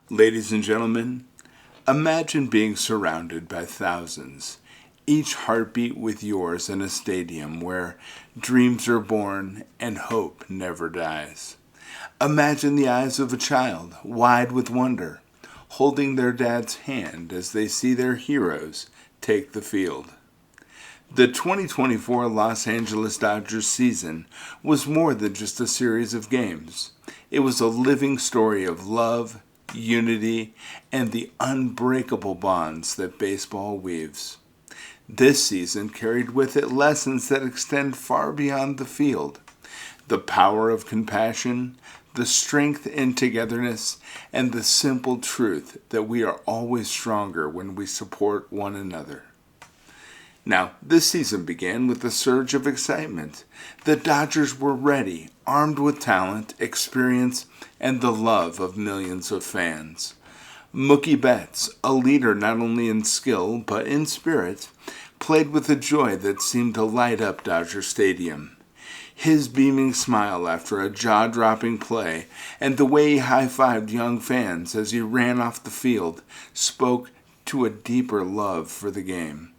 Ladies and gentlemen, imagine being surrounded by thousands, each heartbeat with yours in a stadium where dreams are born and hope never dies. Imagine the eyes of a child, wide with wonder, holding their dad's hand as they see their heroes take the field. The 2024 Los Angeles Dodgers season was more than just a series of games. It was a living story of love, unity, and the unbreakable bonds that baseball weaves. This season carried with it lessons that extend far beyond the field. The power of compassion, the strength in togetherness, and the simple truth that we are always stronger when we support one another. Now, this season began with a surge of excitement. The Dodgers were ready, armed with talent, experience, and the love of millions of fans. Mookie Betts, a leader not only in skill but in spirit, played with a joy that seemed to light up Dodger Stadium. His beaming smile after a jaw-dropping play and the way he high-fived young fans as he ran off the field spoke to a deeper love for the game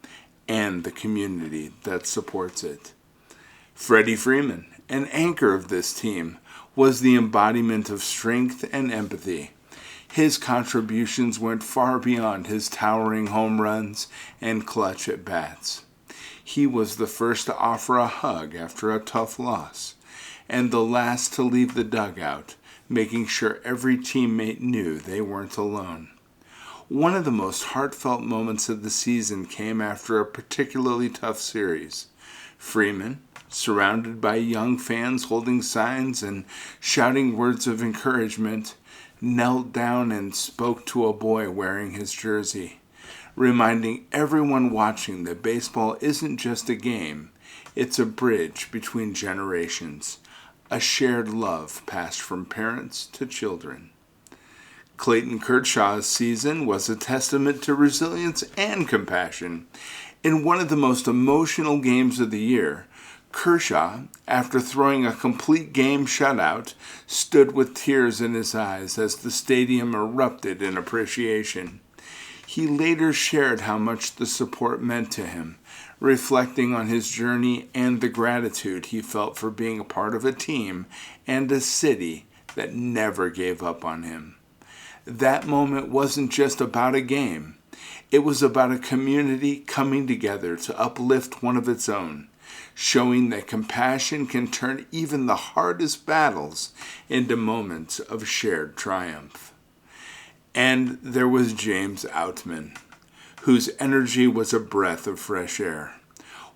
and the community that supports it. Freddie Freeman, an anchor of this team, was the embodiment of strength and empathy. His contributions went far beyond his towering home runs and clutch at-bats. He was the first to offer a hug after a tough loss, and the last to leave the dugout, making sure every teammate knew they weren't alone. One of the most heartfelt moments of the season came after a particularly tough series. Freeman, surrounded by young fans holding signs and shouting words of encouragement, knelt down and spoke to a boy wearing his jersey, reminding everyone watching that baseball isn't just a game, it's a bridge between generations, a shared love passed from parents to children. Clayton Kershaw's season was a testament to resilience and compassion. In one of the most emotional games of the year, Kershaw, after throwing a complete game shutout, stood with tears in his eyes as the stadium erupted in appreciation. He later shared how much the support meant to him, reflecting on his journey and the gratitude he felt for being a part of a team and a city that never gave up on him. That moment wasn't just about a game. It was about a community coming together to uplift one of its own, showing that compassion can turn even the hardest battles into moments of shared triumph. And there was James Outman, whose energy was a breath of fresh air.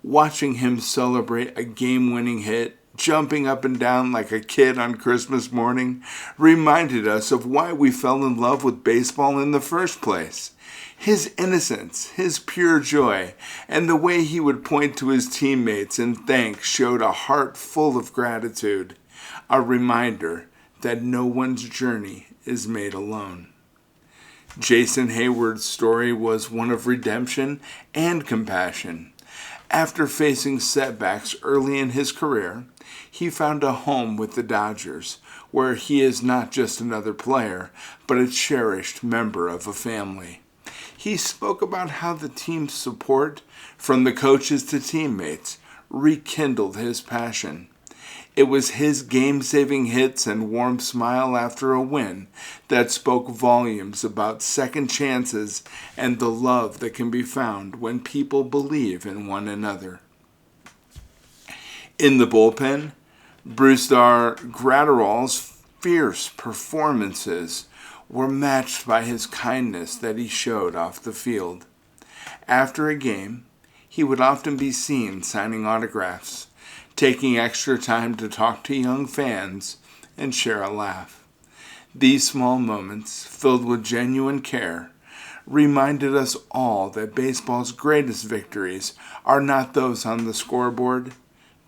Watching him celebrate a game-winning hit, jumping up and down like a kid on Christmas morning, reminded us of why we fell in love with baseball in the first place. His innocence, his pure joy, and the way he would point to his teammates and thank showed a heart full of gratitude, a reminder that no one's journey is made alone. Jason Heyward's story was one of redemption and compassion. After facing setbacks early in his career, he found a home with the Dodgers, where he is not just another player, but a cherished member of a family. He spoke about how the team's support, from the coaches to teammates, rekindled his passion. It was his game-saving hits and warm smile after a win that spoke volumes about second chances and the love that can be found when people believe in one another. In the bullpen, Brusdar Graterol's fierce performances were matched by his kindness that he showed off the field. After a game, he would often be seen signing autographs, taking extra time to talk to young fans and share a laugh. These small moments, filled with genuine care, reminded us all that baseball's greatest victories are not those on the scoreboard,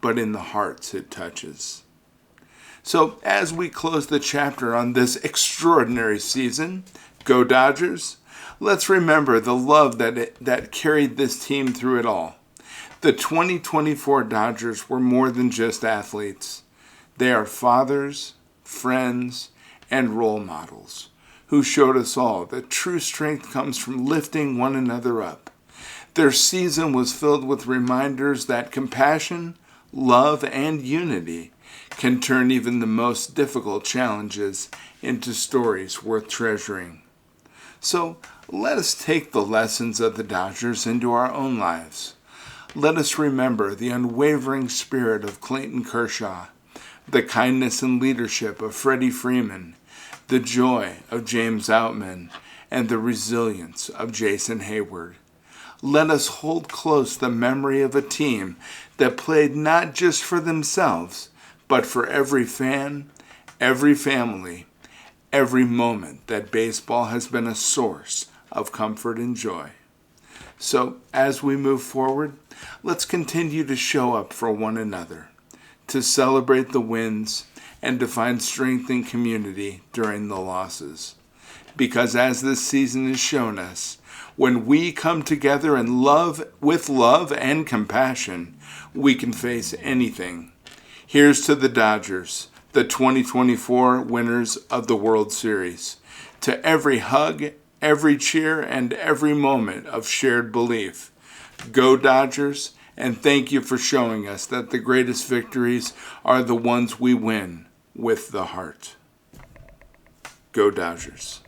but in the hearts it touches. So as we close the chapter on this extraordinary season, go Dodgers, let's remember the love that carried this team through it all. The 2024 Dodgers were more than just athletes. They are fathers, friends, and role models who showed us all that true strength comes from lifting one another up. Their season was filled with reminders that compassion, love, and unity can turn even the most difficult challenges into stories worth treasuring. So let us take the lessons of the Dodgers into our own lives. Let us remember the unwavering spirit of Clayton Kershaw, the kindness and leadership of Freddie Freeman, the joy of James Outman, and the resilience of Jason Heyward. Let us hold close the memory of a team that played not just for themselves, but for every fan, every family, every moment that baseball has been a source of comfort and joy. So, as we move forward, let's continue to show up for one another, to celebrate the wins, and to find strength in community during the losses. Because as this season has shown us, when we come together in love, with love and compassion, we can face anything. Here's to the Dodgers, the 2024 winners of the World Series. To every hug, every cheer, and every moment of shared belief. Go Dodgers, and thank you for showing us that the greatest victories are the ones we win with the heart. Go Dodgers.